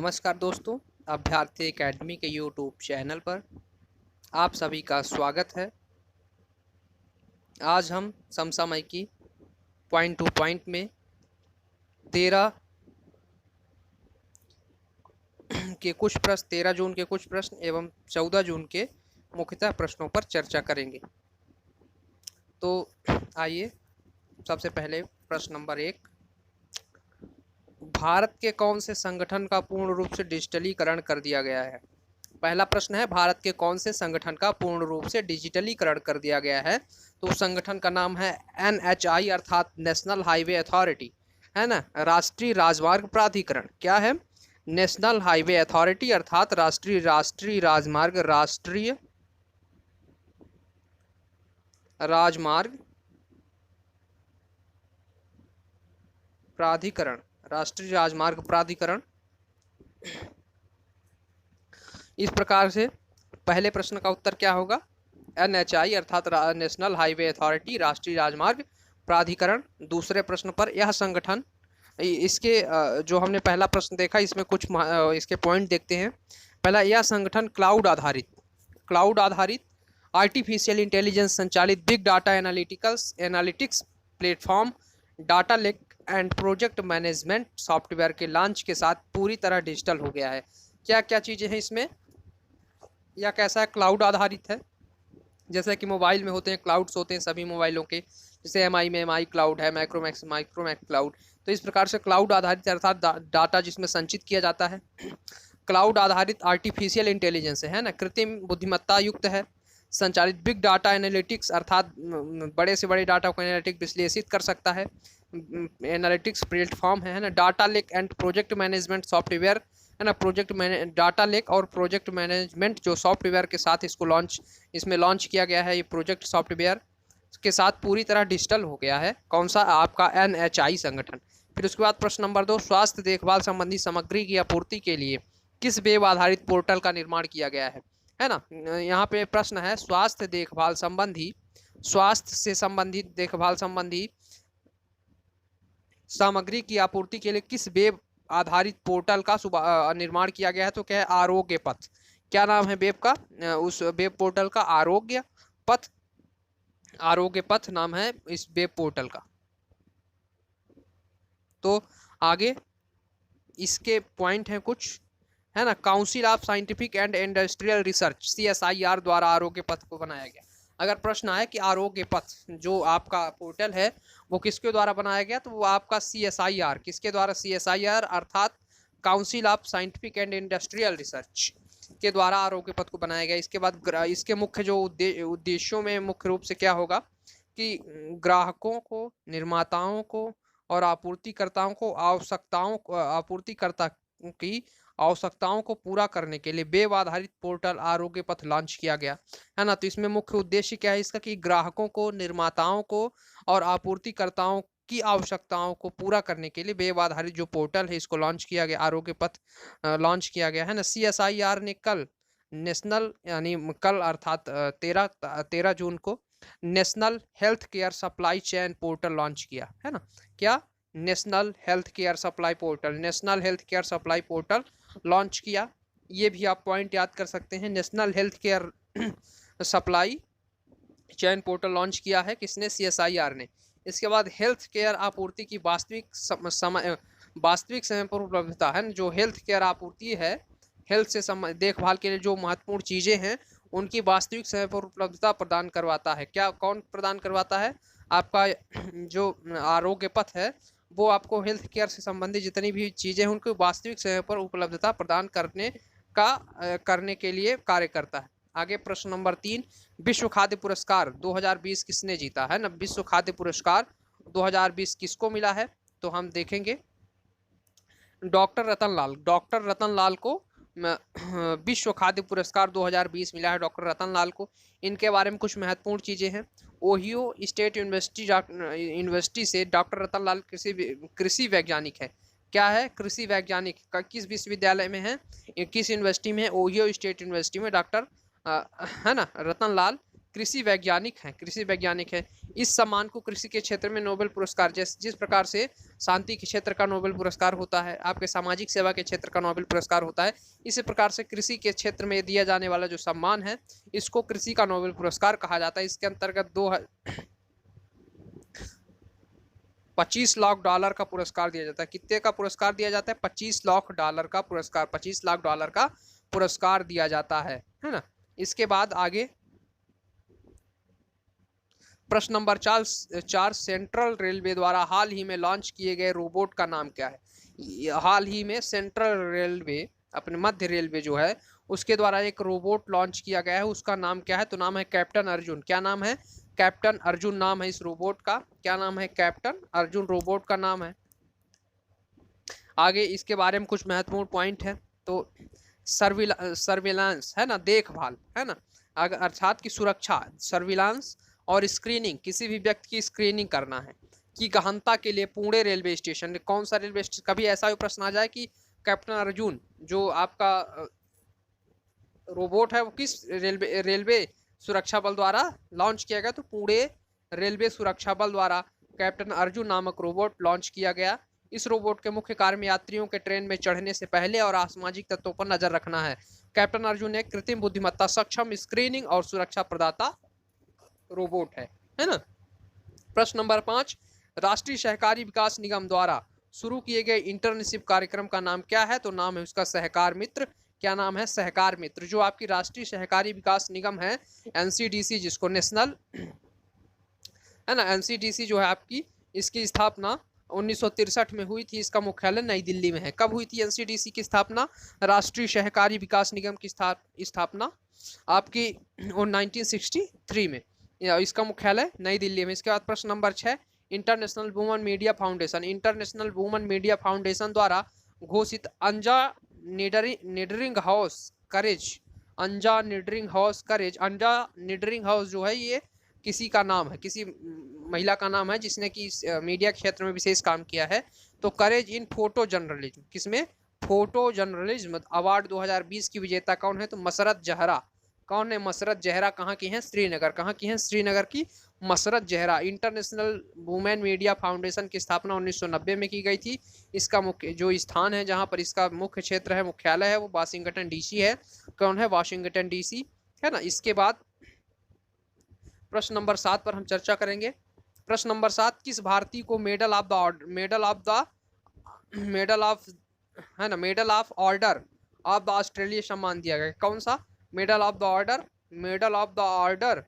नमस्कार दोस्तों, अभ्यर्थी एकेडमी के यूट्यूब चैनल पर आप सभी का स्वागत है। आज हम समसामयिकी पॉइंट टू पॉइंट में 13 जून के कुछ प्रश्न एवं 14 जून के मुख्यतः प्रश्नों पर चर्चा करेंगे। तो आइए, सबसे पहले प्रश्न नंबर 1, भारत के कौन से संगठन का पूर्ण रूप से डिजिटलीकरण कर दिया गया है? पहला प्रश्न है, भारत के कौन से संगठन का पूर्ण रूप से डिजिटलीकरण कर दिया गया है? तो उस संगठन का नाम है NHI अर्थात नेशनल हाईवे अथॉरिटी, है ना, राष्ट्रीय राजमार्ग प्राधिकरण। क्या है? नेशनल हाईवे अथॉरिटी अर्थात राष्ट्रीय राजमार्ग प्राधिकरण, राष्ट्रीय राजमार्ग प्राधिकरण। इस प्रकार से पहले प्रश्न का उत्तर क्या होगा? NHI अर्थात नेशनल हाईवे अथॉरिटी, राष्ट्रीय राजमार्ग प्राधिकरण। दूसरे प्रश्न पर यह संगठन, इसके जो हमने पहला प्रश्न देखा, इसमें कुछ इसके पॉइंट देखते हैं। पहला, यह संगठन क्लाउड आधारित आर्टिफिशियल इंटेलिजेंस संचालित big data analytics platform, data lake and project management software के लॉन्च के साथ पूरी तरह डिजिटल हो गया है। क्या क्या चीज़ें हैं इसमें? या कैसा है? क्लाउड आधारित है, जैसे कि मोबाइल में होते हैं क्लाउड्स होते हैं सभी मोबाइलों के, जैसे MI में MI क्लाउड है, माइक्रोमैक्स क्लाउड। तो इस प्रकार से क्लाउड आधारित अर्थात डाटा जिसमें संचित किया जाता है। क्लाउड आधारित आर्टिफिशियल इंटेलिजेंस है ना, कृत्रिम बुद्धिमत्ता युक्त है, संचालित बिग डाटा एनालिटिक्स अर्थात बड़े से बड़े डाटा को एनालिटिक विश्लेषित कर सकता है, एनालिटिक्स प्लेटफॉर्म है ना, data lake and project management software है ना, डाटा लेक और प्रोजेक्ट मैनेजमेंट जो सॉफ्टवेयर के साथ इसमें लॉन्च किया गया है, ये प्रोजेक्ट सॉफ्टवेयर के साथ पूरी तरह डिजिटल हो गया है। कौन सा? आपका NHI संगठन। फिर उसके बाद प्रश्न नंबर 2, स्वास्थ्य देखभाल संबंधी सामग्री की आपूर्ति के लिए किस वेब आधारित पोर्टल का निर्माण किया गया है ना। यहाँ पे प्रश्न है, स्वास्थ्य से संबंधित देखभाल संबंधी सामग्री की आपूर्ति के लिए किस वेब आधारित पोर्टल का निर्माण किया गया है? तो क्या है? आरोग्य पथ। क्या नाम है वेब का? उस वेब पोर्टल का आरोग्य पथ नाम है इस वेब पोर्टल का। तो आगे इसके पॉइंट हैं कुछ, है ना। Council of scientific and industrial research CSIR द्वारा आरोग्य पथ को बनाया गया। अगर प्रश्न आए कि आरोग्य पथ जो आपका पोर्टल है वो किसके द्वारा बनाया गया, तो वो आपका CSIR, किसके द्वारा? CSIR अर्थात council of scientific and industrial research के द्वारा आरोग्य पथ को बनाया गया। इसके बाद इसके मुख्य जो उद्देश्यों में मुख्य रूप से क्या होगा कि ग्राहकों को, निर्माताओं को और आपूर्तिकर्ताओं की आवश्यकताओं को पूरा करने के लिए वेब आधारित पोर्टल आरोग्य पथ लॉन्च किया गया, है ना। तो इसमें मुख्य उद्देश्य क्या है इसका कि ग्राहकों को, निर्माताओं को और आपूर्तिकर्ताओं की आवश्यकताओं को पूरा करने के लिए वेब आधारित जो पोर्टल है इसको लॉन्च किया गया, आरोग्य पथ लॉन्च किया गया, है ना। CSIR ने कल अर्थात 13 जून को national health care supply chain portal launch किया, है ना। क्या? National health care supply portal launch किया। ये भी आप पॉइंट याद कर सकते हैं। National health care supply chain portal launch किया है किसने? CSIR ने। इसके बाद हेल्थ केयर आपूर्ति की वास्तविक समय पर उपलब्धता, है, जो हेल्थ केयर आपूर्ति है, हेल्थ से देखभाल के लिए जो महत्वपूर्ण चीज़ें हैं उनकी वास्तविक समय पर उपलब्धता प्रदान करवाता है। क्या? कौन प्रदान करवाता है? आपका जो आरोग्य पथ है वो आपको हेल्थ केयर से संबंधित जितनी भी चीज़ें हैं उनकी वास्तविक समय पर उपलब्धता प्रदान करने के लिए कार्य करता है। आगे प्रश्न नंबर 3, विश्व खाद्य पुरस्कार 2020 किसने जीता, है ना। विश्व खाद्य पुरस्कार 2020 किसको मिला है? तो हम देखेंगे डॉक्टर रतन लाल को विश्व खाद्य पुरस्कार 2020 मिला है डॉक्टर रतन लाल को। इनके बारे में कुछ महत्वपूर्ण चीज़ें हैं। ओहियो स्टेट यूनिवर्सिटी से डॉक्टर रतन लाल कृषि वैज्ञानिक है। क्या है? कृषि वैज्ञानिक। किस विश्वविद्यालय में है? किस यूनिवर्सिटी में है? ओहियो स्टेट यूनिवर्सिटी में डॉक्टर है ना रतन लाल कृषि वैज्ञानिक है। इस सम्मान को कृषि के क्षेत्र में नोबेल पुरस्कार, जिस प्रकार से शांति के क्षेत्र का नोबेल पुरस्कार होता है, आपके सामाजिक सेवा के क्षेत्र का नोबेल पुरस्कार होता है, इसी प्रकार से कृषि के क्षेत्र में दिया जाने वाला जो सम्मान है इसको कृषि का नोबेल पुरस्कार कहा जाता है। इसके अंतर्गत 25 लाख डॉलर का पुरस्कार दिया जाता है। कितने का पुरस्कार दिया जाता है? 25 लाख डॉलर का पुरस्कार, 25 लाख डॉलर का पुरस्कार दिया जाता है ना। इसके बाद आगे प्रश्न नंबर 4, सेंट्रल रेलवे द्वारा हाल ही में लॉन्च किए गए रोबोट का नाम क्या है? हाल ही में सेंट्रल रेलवे, अपने मध्य रेलवे जो है उसके द्वारा एक रोबोट लॉन्च किया गया है, उसका नाम क्या है? तो नाम है कैप्टन अर्जुन। क्या नाम है? कैप्टन अर्जुन नाम है इस रोबोट का। क्या नाम है? कैप्टन अर्जुन रोबोट का नाम है। आगे इसके बारे में कुछ महत्वपूर्ण पॉइंट है। तो सर्विलांस है ना, देखभाल है ना, अर्थात की सुरक्षा, सर्विलांस और स्क्रीनिंग, किसी भी व्यक्ति की स्क्रीनिंग करना है कि गहनता के लिए पुणे रेलवे स्टेशन, कौन सा रेलवे स्टेशन, कभी ऐसा भी प्रश्न आ जाए कि कैप्टन अर्जुन जो आपका रोबोट है वो किस रेलवे सुरक्षा बल द्वारा लॉन्च किया गया? तो पुणे रेलवे सुरक्षा बल द्वारा कैप्टन अर्जुन नामक रोबोट लॉन्च किया गया। इस रोबोट के मुख्य कार्य में यात्रियों के ट्रेन में चढ़ने से पहले और असामाजिक तत्वों पर नजर रखना है। कैप्टन अर्जुन एक कृत्रिम बुद्धिमत्ता सक्षम स्क्रीनिंग और सुरक्षा प्रदाता रोबोट है ना। प्रश्न नंबर 5, राष्ट्रीय सहकारी विकास निगम द्वारा शुरू किए गए इंटर्नशिप कार्यक्रम का नाम क्या है? तो नाम है उसका सहकार मित्र। क्या नाम है? सहकार मित्र। जो आपकी राष्ट्रीय सहकारी विकास निगम है एनसीडीसी, जिसको नेशनल है ना, एनसीडीसी जो है आपकी, इसकी स्थापना 1963 में हुई थी। इसका मुख्यालय नई दिल्ली में है। कब हुई थी एनसीडीसी की स्थापना? राष्ट्रीय सहकारी विकास निगम की स्थापना आपकी 1963 में। इसका मुख्यालय नई दिल्ली में। इसके बाद प्रश्न number 6, international women media foundation, international women media foundation द्वारा घोषित अंजा निडरिंग हाउस करेज, अंजा निडरिंग हाउस करेज, अंजा निडरिंग हाउस जो है ये किसी का नाम है, किसी महिला का नाम है जिसने कि मीडिया क्षेत्र में विशेष काम किया है। तो करेज इन फोटो जर्नलिज्म, किसमें? फोटो जर्नलिज्म अवार्ड 2020 की विजेता कौन है? तो मसरत जहरा। कौन है? मसरत जहरा। कहाँ की हैं? श्रीनगर। कहाँ की हैं? श्रीनगर की Masrat Zahra. International women media foundation की स्थापना 1990 में की गई थी। इसका मुख्य जो स्थान है जहाँ पर इसका मुख्य क्षेत्र है, मुख्यालय है, वो वाशिंगटन डीसी है। कौन है? वाशिंगटन डीसी है ना। इसके बाद प्रश्न नंबर 7 पर हम चर्चा करेंगे। प्रश्न नंबर 7, किस भारतीय को medal of order of the Australia सम्मान दिया गया? कौन सा? Medal of the order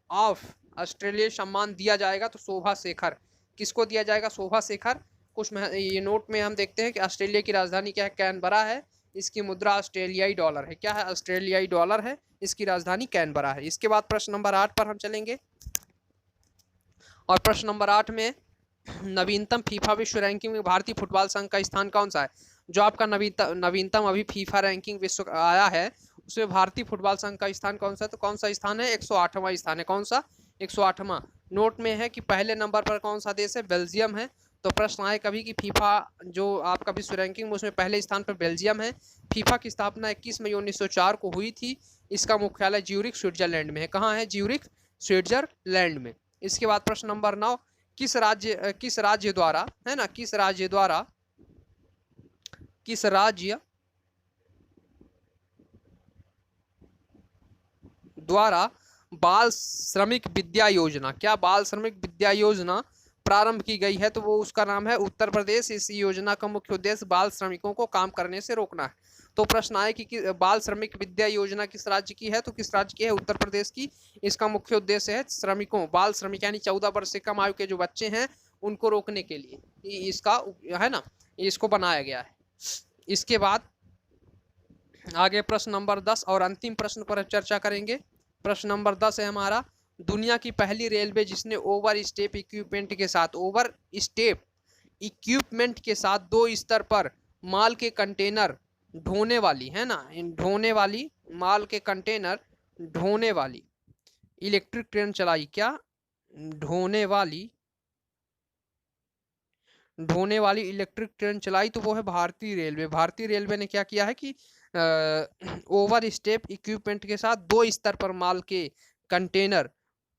of Australia सम्मान दिया जाएगा? तो शोभा शेखर। किसको दिया जाएगा? शोभा शेखर। कुछ ये नोट में हम देखते हैं कि ऑस्ट्रेलिया की राजधानी क्या है? कैनबरा है। इसकी मुद्रा ऑस्ट्रेलियाई डॉलर है। क्या है? ऑस्ट्रेलियाई डॉलर है। इसकी राजधानी कैनबरा है। इसके बाद प्रश्न नंबर 8 पर हम चलेंगे और प्रश्न नंबर 8 में नवीनतम फीफा विश्व रैंकिंग में भारतीय फुटबॉल संघ का स्थान कौन सा है? जो आपका नवीनतम अभी फीफा रैंकिंग विश्व आया है उसमें भारतीय फुटबॉल संघ का स्थान कौन सा है? तो कौन सा स्थान है? 108वां स्थान है। कौन सा? 108वां। नोट में है कि पहले नंबर पर कौन सा देश है? बेल्जियम है। तो प्रश्न आए कभी कि फीफा जो आपका विश्व रैंकिंग में उसमें पहले स्थान पर बेल्जियम है। फीफा की स्थापना 21 मई 1904 को हुई थी। इसका मुख्यालय ज्यूरिख स्विट्जरलैंड में है। कहाँ है? ज्यूरिख स्विट्जरलैंड में। इसके बाद प्रश्न नंबर 9, किस राज्य द्वारा है ना, किस राज्य द्वारा बाल श्रमिक विद्या योजना, क्या बाल श्रमिक विद्या योजना प्रारंभ की गई है? तो वो उसका नाम है उत्तर प्रदेश। इस योजना का मुख्य उद्देश्य बाल श्रमिकों को काम करने से रोकना है। तो प्रश्न आए कि बाल श्रमिक विद्या योजना किस राज्य की है? तो किस राज्य की है? उत्तर प्रदेश की। इसका मुख्य उद्देश्य है श्रमिकों, बाल श्रमिक यानी 14 वर्ष से कम आयु के जो बच्चे हैं उनको रोकने के लिए इसका है ना, इसको बनाया गया है। इसके बाद आगे प्रश्न नंबर 10 और अंतिम प्रश्न पर चर्चा करेंगे। प्रश्न नंबर 10 है हमारा, दुनिया की पहली रेलवे जिसने ओवर स्टेप इक्विपमेंट के साथ 2 स्तर पर माल के कंटेनर ढोने वाली है ना, माल के कंटेनर ढोने वाली इलेक्ट्रिक ट्रेन चलाई। क्या? ढोने वाली इलेक्ट्रिक ट्रेन चलाई। तो वो है भारतीय रेलवे। भारतीय रेलवे ने क्या किया है कि ओवर स्टेप इक्विपमेंट के साथ 2 स्तर पर माल के कंटेनर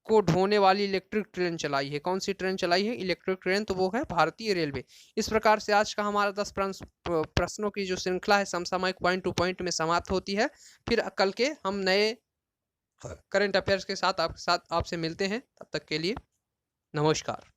को ढोने वाली इलेक्ट्रिक ट्रेन चलाई है? कौन सी ट्रेन चलाई है इलेक्ट्रिक ट्रेन? तो वो है भारतीय रेलवे। इस प्रकार से आज का हमारा 10 प्रश्नों की जो श्रृंखला है समसामयिक पॉइंट टू पॉइंट में समाप्त होती है। फिर कल के हम नए करंट अफेयर्स के साथ आपसे मिलते हैं। तब तक के लिए नमस्कार।